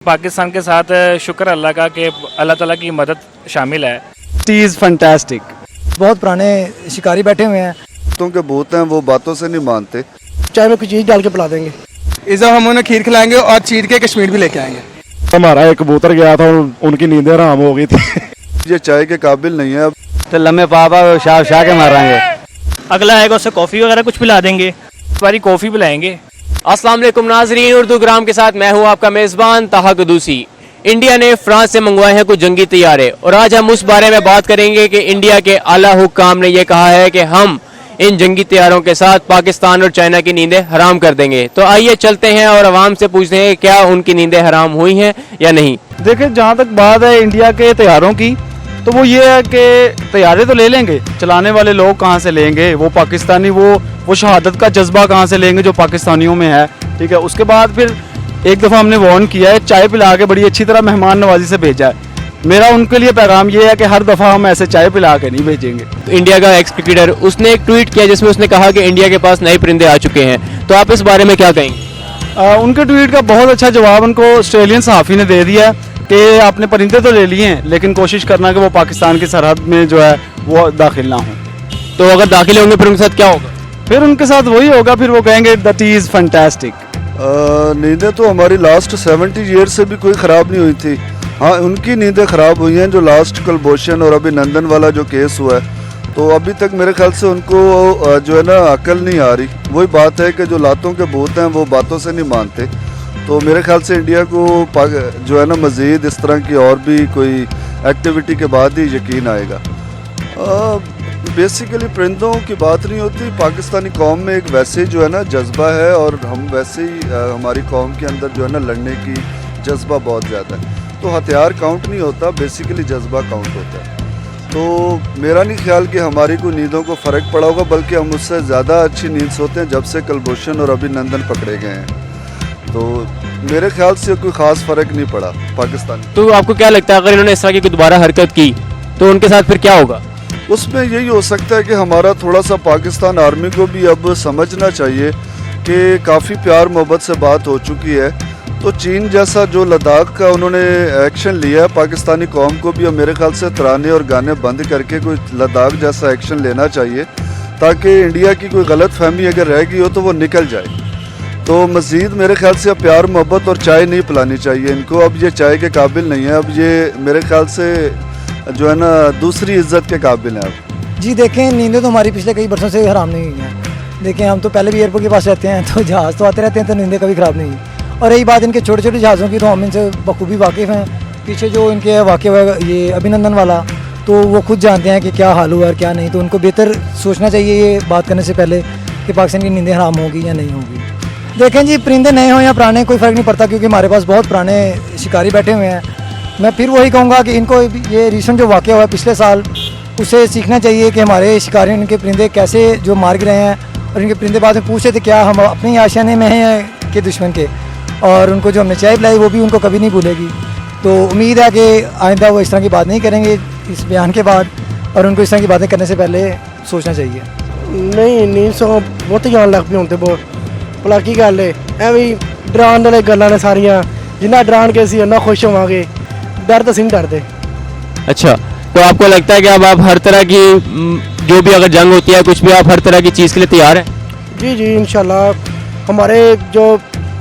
पाकिस्तान के साथ शुक्र अल्लाह का कि अल्लाह ताला की मदद शामिल है। It is fantastic. बहुत पुराने शिकारी बैठे हुए हैं। कुत्तों के भूत हैं, वो बातों से नहीं मानते। चाय में कुछ चीज़ डाल के पिला देंगे। इस बार हम उन्हें खीर खिलाएंगे और चीर के कश्मीर भी लेके आएंगे। हमारा एक कबूतर गया था और उनकी नींदें हराम हो गई थी। ये चाय के काबिल नहीं है। तो लम्बे पापा शाह शाह के मारेंगे। अगला आएगा उससे कॉफ़ी वगैरह कुछ पिला देंगे। हमारी कॉफ़ी पिलाएंगे। अस्सलाम वालेकुम नाजरीन, उर्दू ग्राम के साथ मैं हूं आपका मेज़बान ताहा कुदूसी। इंडिया ने फ्रांस से मंगवाए हैं कुछ जंगी तैयारे और आज हम उस बारे में बात करेंगे कि इंडिया के आला हुक्काम ने यह कहा है कि हम इन जंगी तैयारों के साथ पाकिस्तान और चाइना की नींदें हराम कर देंगे। तो आइए चलते हैं और आवाम से पूछते हैं कि क्या उनकी नींदें हराम हुई हैं या नहीं। देखिए, जहाँ तक बात है इंडिया के तैयारों की, तो वो ये है कि तैयारे तो ले लेंगे, चलाने वाले लोग कहाँ से लेंगे? वो पाकिस्तानी वो शहादत का जज्बा कहाँ से लेंगे जो पाकिस्तानियों में है? ठीक है, उसके बाद फिर एक दफ़ा हमने वार्न किया है, चाय पिला के बड़ी अच्छी तरह मेहमान नवाजी से भेजा है। मेरा उनके लिए पैगाम ये है कि हर दफ़ा हम ऐसे चाय पिला के नहीं भेजेंगे। तो इंडिया का एक्स क्रिकेटर उसने एक ट्वीट किया जिसमें उसने कहा कि इंडिया के पास नए परिंदे आ चुके हैं। तो आप इस बारे में क्या कहेंगे? उनके ट्वीट का बहुत अच्छा जवाब उनको ऑस्ट्रेलियन सहाफ़ी ने दे दिया है कि आपने परिंदे तो ले लिए हैं, लेकिन कोशिश करना कि वो पाकिस्तान की सरहद में जो है वो दाखिल ना हो। तो अगर दाखिल होंगे फिर उनके साथ क्या होगा? फिर उनके साथ वही होगा, फिर वो कहेंगे दैट इज़ फैंटास्टिक। नींदें तो हमारी लास्ट 70 ईयर से भी कोई ख़राब नहीं हुई थी। हाँ, उनकी नींदें ख़राब हुई हैं जो लास्ट कुलभूषण और अभिनंदन वाला जो केस हुआ है। तो अभी तक मेरे ख्याल से उनको जो है ना अकल नहीं आ रही। वही बात है कि जो लातों के भूत हैं वो बातों से नहीं मानते। तो मेरे ख्याल से इंडिया को जो है ना मज़ीद इस तरह की और भी कोई एक्टिविटी के बाद ही यकीन आएगा। बेसिकली परिंदों की बात नहीं होती। पाकिस्तानी कौम में एक वैसे जो है ना जज्बा है और हम वैसे ही हमारी कौम के अंदर जो है ना लड़ने की जज्बा बहुत ज़्यादा है। तो हथियार काउंट नहीं होता, बेसिकली जज्बा काउंट होता है। तो मेरा नहीं ख्याल कि हमारी कोई नींदों को फ़र्क पड़ा होगा, बल्कि हम उससे ज़्यादा अच्छी नींद सोते हैं जब से कुलभूषण और अभिनंदन पकड़े गए हैं। तो मेरे ख्याल से कोई ख़ास फ़र्क नहीं पड़ा पाकिस्तान। तो आपको क्या लगता है अगर इन्होंने इस तरह की दोबारा हरकत की तो उनके साथ फिर क्या होगा? उसमें यही हो सकता है कि हमारा थोड़ा सा पाकिस्तान आर्मी को भी अब समझना चाहिए कि काफ़ी प्यार मोहब्बत से बात हो चुकी है। तो चीन जैसा जो लद्दाख का उन्होंने एक्शन लिया है, पाकिस्तानी कौम को भी अब मेरे ख्याल से तराने और गाने बंद करके कोई लद्दाख जैसा एक्शन लेना चाहिए, ताकि इंडिया की कोई गलत फहमी अगर रह गई हो तो वो निकल जाए। तो मज़ीद मेरे ख्याल से अब प्यार मोहब्बत और चाय नहीं पिलानी चाहिए इनको। अब ये चाय के काबिल नहीं है। अब ये मेरे ख्याल से जो है ना दूसरी इज्जत के काबिल है। अब जी देखें, नींदें तो हमारी पिछले कई बरसों से हराम नहीं हुई हैं। देखें, हम तो पहले भी एयरपोर्ट के पास रहते हैं, तो जहाज़ तो आते रहते हैं, तो नींदें कभी ख़राब नहीं हुई। और रही बात इनके छोटे छोटे जहाज़ों की, तो हम इनसे बखूबी वाकिफ़ हैं। पीछे जो इनके वाक़या हुआ ये अभिनंदन वाला, तो वो खुद जानते हैं कि क्या हाल हुआ और क्या नहीं। तो उनको बेहतर सोचना चाहिए ये बात करने से पहले कि पाकिस्तान की नींदें हराम होगी या नहीं होगी। देखें जी, परिंदे नए हों या पुराने कोई फ़र्क नहीं पड़ता, क्योंकि हमारे पास बहुत पुराने शिकारी बैठे हुए हैं। मैं फिर वही कहूँगा कि इनको ये रिसेंट जो वाक़या हुआ है पिछले साल, उससे सीखना चाहिए कि हमारे शिकारी इनके परिंदे कैसे जो मार गिरे हैं, और इनके परिंदे बाद में पूछे थे क्या हम अपनी आशियाने में हैं कि दुश्मन के। और उनको जो हमने चाय पिलाई वो भी उनको कभी नहीं भूलेगी। तो उम्मीद है कि आइंदा वो इस तरह की बात नहीं करेंगे इस बयान के बाद, और उनको इस तरह की बातें करने से पहले सोचना चाहिए। नहीं नींद सो बहुत जान लग पई हुण ते बहुत भला की गल है। एवं डराने वाली गल्लां ने सारियां, जिन्ना डरान के असीं उन्ना खुश होवांगे, डर तो असीं नहीं डरदे। अच्छा, तो आपको लगता है कि अब आप हर तरह की जो भी अगर जंग होती है कुछ भी, आप हर तरह की चीज़ के लिए तैयार हैं? जी जी इंशाल्लाह। हमारे जो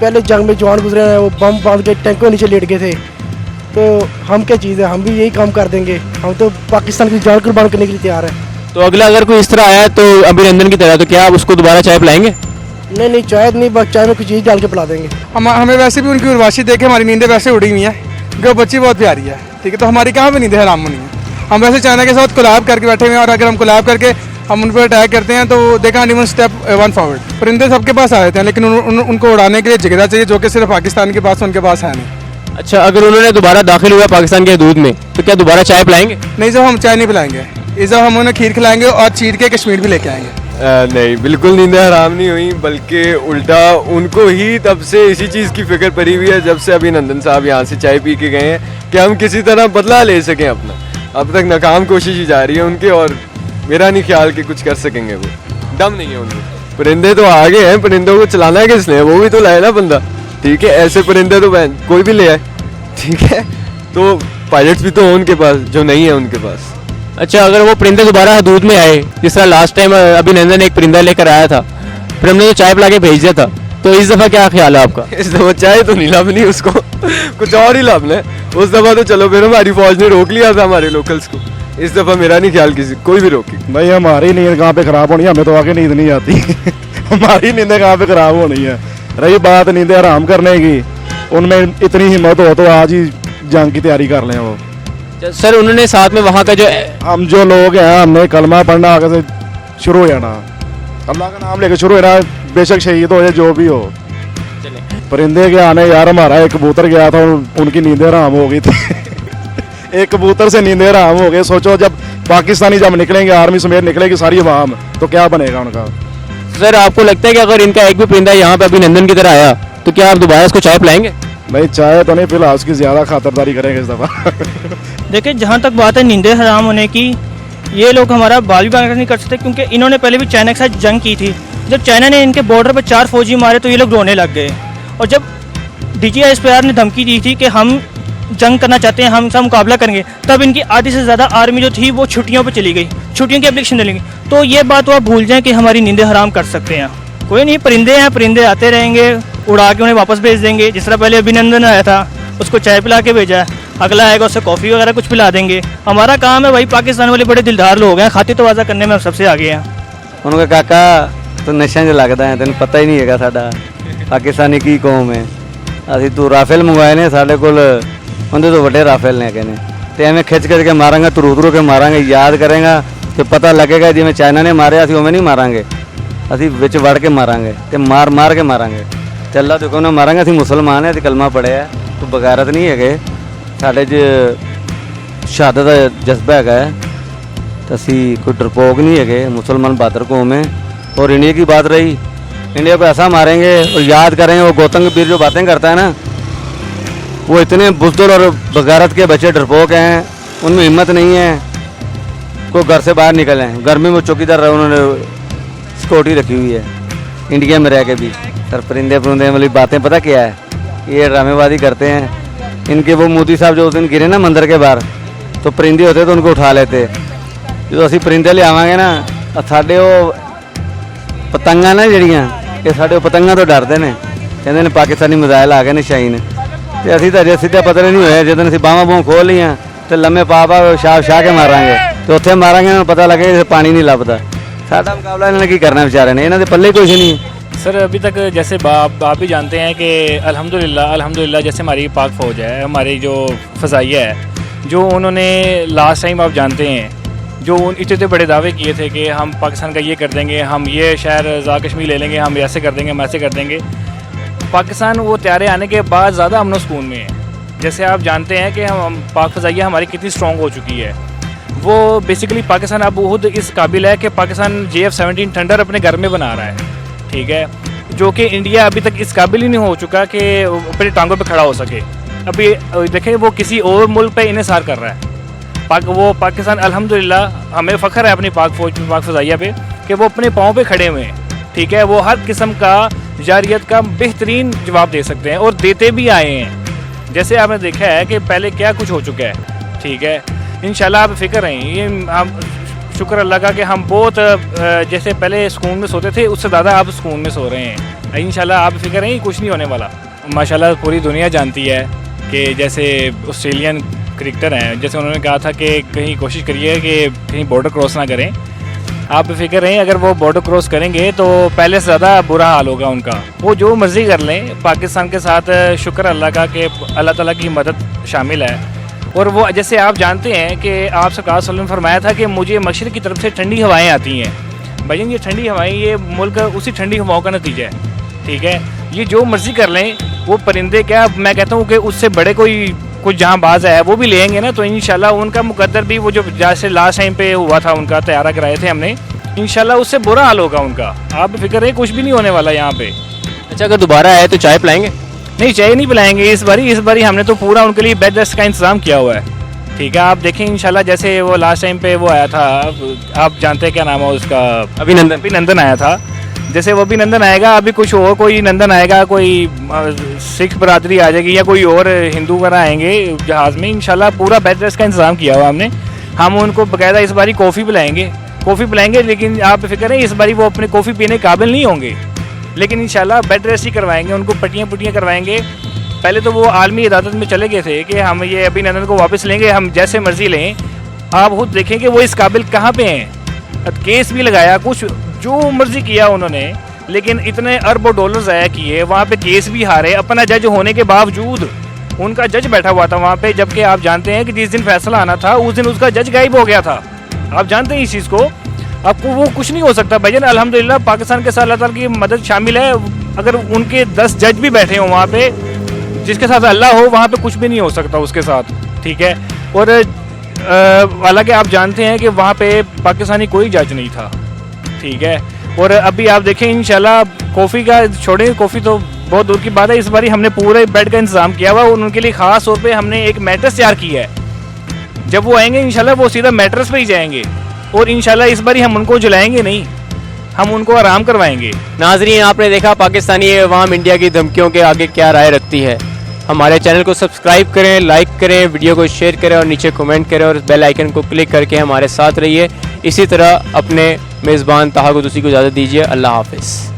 पहले जंग में जवान गुजरे हैं वो बम बांध के टैंकों के नीचे लेट गए थे। तो हम क्या चीज़ है, हम भी यही काम कर देंगे। हम तो पाकिस्तान की जान कुर्बान करने के लिए तैयार हैं। तो अगला अगर कोई इस तरह आया तो अभिनंदन की तरह, तो क्या आप उसको दोबारा चाय पिलाएंगे? नहीं चाय नहीं, बस चाय में कुछ चीज़ डाल के पिला देंगे। हमें वैसे भी उनकी उर्वशी देख के हमारी नींदें वैसे उड़ी हुई हैं, क्योंकि बच्ची बहुत प्यारी है। ठीक है, तो हमारी कहाँ पर नींदें हराम होनी है? हम वैसे चाइना के साथ कोलैब करके बैठे हुए हैं, और अगर हम कोलैब करके हम उन पर अटैक करते हैं तो they can't even step one forward. परिंदे सबके पास आ जाते हैं, लेकिन उनको उड़ाने के लिए जगह चाहिए, जो कि सिर्फ पाकिस्तान के पास उनके पास है नहीं। अच्छा, अगर उन्होंने दोबारा दाखिल हुआ पाकिस्तान के हदूद में तो क्या दोबारा चाय पिलाएंगे? नहीं सर, हम चाय नहीं पिलाएंगे। इस बार हम उन्हें खीर खिलाएंगे और चीर के कश्मीर भी लेके आएंगे। नहीं, बिल्कुल नींदें हराम नहीं हुई, बल्कि उल्टा उनको ही तब से इसी चीज़ की फिक्र पड़ी हुई है जब से अभिनंदन साहब यहाँ से चाय पी के गए हैं कि हम किसी तरह बदला ले सकें अपना। अब तक नाकाम कोशिश ही जा रही है उनकी, और मेरा नहीं ख्याल कि कुछ कर सकेंगे। वो दम नहीं है उनको। परिंदे तो आगे हैं, परिंदों को चलाना है किसने? वो भी तो लाए ना बंदा। ठीक है, ऐसे परिंदे तो कोई भी ले आए, ठीक है, तो पायलट्स भी तो हो उनके पास जो नहीं है उनके पास। अच्छा, अगर वो परिंदे दोबारा हदूद में आए, जिस तरह लास्ट टाइम अभिनंदन एक परिंदा लेकर आया था, फिर हमने तो चाय पिला के भेज दिया था, तो इस दफ़ा क्या ख्याल है आपका? इस दफा चाय तो नहीं लाभनी उसको, कुछ और ही लाभना है। उस दफा तो चलो फिर हमारी फौज ने रोक लिया था हमारे लोकल्स को, इस दफा मेरा नहीं ख्याल किसी कोई भी रोकी। भाई हमारी नींद कहाँ पे खराब होनी है, हमें तो आगे नींद नहीं आती हमारी नींदें कहाँ पे खराब होनी है। रही बात नींदें आराम करने की, उनमें इतनी हिम्मत हो तो आज ही जंग की तैयारी कर लें। वो सर उन्होंने साथ में वहाँ का जो हम जो लोग हैं, हमने कलमा पढ़ना आगे से शुरू हो जाना, अल्लाह का नाम लेके शुरू हो जाना, बेशक शहीद हो या जो भी हो। परिंदे के आने यार, हमारा एक कबूतर गया था, उनकी नींदें हराम हो गई थी एक कबूतर से नींदें हराम हो गए। सोचो जब पाकिस्तानी जब निकलेंगे, आर्मी समेत निकलेगी सारी अवाम, तो क्या बनेगा उनका। सर आपको लगता है कि अगर इनका एक भी परिंदा यहाँ पे अभिनंदन की तरह आया तो क्या आप दोबारा इसको चाय पिलाएंगे? भाई चाय तो नहीं, फिलहाल उसकी ज़्यादा खातरदारी करेंगे इस दफ़ा देखिए, जहाँ तक बात है नींदें हराम होने की, ये लोग हमारा बाल भी बांका नहीं कर सकते, क्योंकि इन्होंने पहले भी चाइना के साथ जंग की थी। जब चाइना ने इनके बॉर्डर पर 4 फौजी मारे तो ये लोग रोने लग गए, और जब DGISPR ने धमकी दी थी कि हम जंग करना चाहते हैं, हम इसका मुकाबला करेंगे, तब इनकी आधी से ज़्यादा आर्मी जो थी वो छुट्टियों पर चली गई, छुट्टियों की एप्लीकेशन लेंगे। तो ये बात तो आप भूल जाएं कि हमारी नींदें हराम कर सकते हैं। कोई नहीं, परिंदे हैं, परिंदे आते रहेंगे, उड़ा के उन्हें वापस भेज देंगे। जिस तरह पहले अभिनंदन आया था, उसको चाय पिला के भेजा है, अगला आएगा उसे कॉफ़ी वगैरह कुछ पिला देंगे। हमारा काम है भाई, पाकिस्तान वाले बड़े दिलदार लोग हैं, खातिर तवाज़ा करने में हम सबसे आगे हैं। उनका काका तो नशा च लगता है, तेन पता ही नहीं है साडा पाकिस्तानी की कौम है। असी तू राफेल मंगवाए ने, साढ़े कोल उनके तो बड़े राफेल ने कहने, तो एवं खिंच खिंच के मारांगा, तुरू के मारांगे, याद करेंगा तो पता लगेगा जिमें चाइना ने मारे, असी उमें नहीं मारांगे, असी विच वड़ के मारांगे, तो मार मार के मारांगे। चल्ला तो कहना मारांगे, असी मुसलमान है, असी कलमा पढ़े है, तो बगैरत नहीं है, साढ़े च शहादत का जज्बा है, तो असी कोई डरपोक नहीं है, मुसलमान बहादुर कौम है। और इंडिया की बात रही, इंडिया को ऐसा मारेंगे और याद करेंगे, वो गौतम कबीर जो बातें करता है ना, वो इतने बुज़दिल और बगारत के बच्चे डरपोक हैं, उनमें हिम्मत नहीं है कोई घर से बाहर निकलें। गर्मी में चौकीदार रहे, उन्होंने सिक्योरिटी रखी हुई है इंडिया में रह के भी। सर परिंदे परिंदे वाली बातें पता क्या है, ये ड्रामेबाजी करते हैं। इनके वो मोदी साहब जो उस दिन गिरे ना मंदिर के बाहर, तो परिंदे होते तो उनको उठा लेते। जो असी परिंदे ले आवांगे ना, साढ़े वो पतंगा ना जड़ियाँ, ये साढ़े पतंगा तो डरते हैं, कहते हैं पाकिस्तानी मिसाइल आ गए ने शाहीन, तो असी तो अजे सीधा पता नहीं होया, जिस असी बाँह बूह खोल लिया तो लम्बे पा शाह के मारांगे, तो उत्थे मारांगे पता लगे जैसे पानी नहीं लभदा। साडा मुकाबला इन्होंने की करना बेचारे ने, इन्होंने पल्ले कुछ नहीं है। सर अभी तक जैसे आप भी जानते हैं कि अल्हम्दुलिल्लाह जैसे हमारी पाक फ़ौज है, हमारी जो फ़ज़ाइया है, जो उन्होंने लास्ट टाइम आप जानते हैं जो इतने बड़े दावे किए थे कि हम पाकिस्तान का ये कर देंगे, हम ये शहर आज़ाद कश्मीर ले लेंगे, हम ऐसे कर देंगे, हम ऐसे कर देंगे। पाकिस्तान वो तैयारे आने के बाद ज़्यादा अमन सुकून में है। जैसे आप जानते हैं कि हम पाक फ़ज़ाइया हमारी कितनी स्ट्रॉन्ग हो चुकी है। वो बेसिकली पाकिस्तान अब खुद इस काबिल है कि पाकिस्तान JF-17 थंडर अपने घर में बना रहा है, ठीक है, जो कि इंडिया अभी तक इस काबिल ही नहीं हो चुका कि अपनी टांगों पे खड़ा हो सके। अभी देखें वो किसी और मुल्क पे इन्हिसार कर रहा है। वो पाकिस्तान अल्हम्दुलिल्लाह हमें फ़ख्र है अपनी पाक फ़ौज पाक फ़ज़ाइया पे कि वो अपने पाँव पे खड़े हुए हैं, ठीक है। वो हर किस्म का जारियत का बेहतरीन जवाब दे सकते हैं और देते भी आए हैं। जैसे आपने देखा है कि पहले क्या कुछ हो चुका है, ठीक है। इंशाल्लाह आप फिक्र रहें, ये हम शुक्र अल्लाह का कि हम बहुत जैसे पहले सुकून में सोते थे उससे ज़्यादा आप सुकून में सो रहे हैं। इंशाल्लाह आप फिक्र रहें, कुछ नहीं होने वाला। माशाल्लाह पूरी दुनिया जानती है कि जैसे ऑस्ट्रेलियन क्रिकेटर हैं, जैसे उन्होंने कहा था कि कहीं कोशिश करिए कि कहीं बॉर्डर क्रॉस ना करें। आप फिक्र रहें, अगर वो बॉर्डर क्रॉस करेंगे तो पहले से ज़्यादा बुरा हाल होगा उनका। वो जो मर्ज़ी कर लें पाकिस्तान के साथ, शुक्र अल्लाह का कि अल्लाह ताला की मदद शामिल है। और वो जैसे आप जानते हैं कि आप सरकार सल्लल्लाहु अलैहि वसल्लम ने फरमाया था कि मुझे मशरिक़ की तरफ से ठंडी हवाएँ आती हैं। भाईजान ये ठंडी हवाएँ ये मुल्क उसी ठंडी हवाओं का नतीजा है, ठीक है। ये जो मर्ज़ी कर लें, वो परिंदे क्या मैं कहता हूँ कि उससे बड़े कोई जहाँ बाज है वो भी लेंगे ना, तो इंशाल्लाह उनका मुकद्दर भी वो जो जैसे लास्ट टाइम पे हुआ था उनका तैयारा कराए थे हमने, इंशाल्लाह उससे बुरा हाल होगा उनका। आप फिक्र है, कुछ भी नहीं होने वाला यहाँ पे। अच्छा अगर दोबारा आए तो चाय पिलाएंगे? नहीं चाय नहीं पिलाएंगे इस बारी हमने तो पूरा उनके लिए बेड रेस्ट का इंतज़ाम किया हुआ है, ठीक है। आप देखें इंशाल्लाह जैसे वो लास्ट टाइम पे वो आया था, आप जानते हैं क्या नाम है उसका, अभिनंदन अभिनंदन आया था, जैसे वो भी नंदन आएगा, अभी कुछ और कोई नंदन आएगा, कोई सिख बरादरी आ जाएगी या कोई और हिंदू वगैरह आएंगे जहाज़ में। इंशाल्लाह पूरा बेड रेस्ट का इंतज़ाम किया हुआ हमने। हम उनको बाकायदा इस बारी कॉफ़ी पिलाएंगे, लेकिन आप फिक्र है इस बारी वो अपने कॉफ़ी पीने काबिल नहीं होंगे, लेकिन इंशाल्लाह बेड रेस्ट ही करवाएंगे, उनको पट्टियाँ करवाएंगे। पहले तो वो आलमी इदादत में चले गए थे कि हम ये अभिनंदन को वापस लेंगे, हम जैसे मर्जी लें। आप खुद देखें कि वो इस काबिल कहाँ पे हैं। केस भी लगाया, कुछ जो मर्जी किया उन्होंने, लेकिन इतने अरबों डॉलर ज़ाया किए, वहाँ पे केस भी हारे। अपना जज होने के बावजूद उनका जज बैठा हुआ था वहाँ पे, जबकि आप जानते हैं कि जिस दिन फैसला आना था उस दिन उसका जज गायब हो गया था। आप जानते हैं इस चीज़ को, आपको वो कुछ नहीं हो सकता भाईजान। अल्हम्दुलिल्लाह पाकिस्तान के साथ अल्लाह ताला की मदद शामिल है। अगर उनके 10 जज भी बैठे हों वहाँ पे, जिसके साथ अल्लाह हो, वहाँ पे कुछ भी नहीं हो सकता उसके साथ, ठीक है। और हालांकि आप जानते हैं कि वहाँ पे पाकिस्तानी कोई जज नहीं था, ठीक है। और अभी आप देखें इंशाल्लाह कॉफ़ी का छोड़ें, कॉफ़ी तो बहुत दूर की बात है, इस बारी हमने पूरे बेड का इंतज़ाम किया हुआ। उनके लिए ख़ास तौर पे हमने एक मैट्रेस तैयार किया है। जब वो आएंगे इंशाल्लाह वो सीधा मैट्रेस पे ही जाएंगे, और इंशाल्लाह इस बारी हम उनको जलाएंगे नहीं, हम उनको आराम करवाएंगे। नाजरीन, आपने देखा पाकिस्तानी अवाम इंडिया की धमकियों के आगे क्या राय रखती है। हमारे चैनल को सब्सक्राइब करें, लाइक करें, वीडियो को शेयर करें और नीचे कमेंट करें और बेल आइकन को क्लिक करके हमारे साथ रहिए। इसी तरह अपने मेज़बान ताहा कुदूसी को इजाज़त दीजिए। अल्लाह हाफ़िज़।